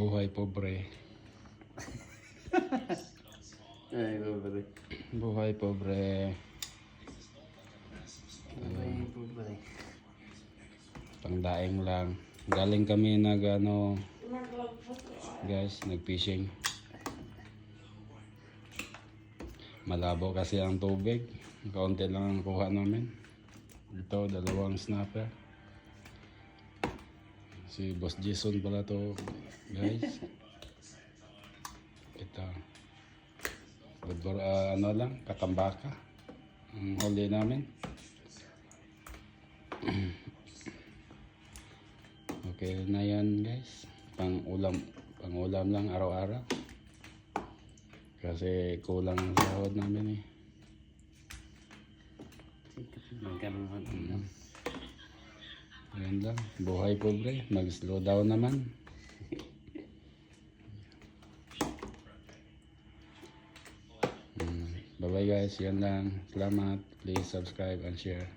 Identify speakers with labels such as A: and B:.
A: Buhay pobre.
B: Ay, pobre.
A: Buhay pobre.
B: Buhay pobre.
A: Pangdaing lang. Galing kami guys, nag-fishing. Malabo kasi ang tubig. Kaunti lang ang kuha namin. Ito, 2 snapper. Si Boss Jason pala to, guys. Ito. Katambaka. Ang huli namin. Okay na yan, guys. Pang-ulam lang araw-araw. Kasi kulang ang sahod namin eh. Ayan lang. Buhay pobre. Mag-slow down naman. Bye bye guys. Yan lang. Salamat. Please subscribe and share.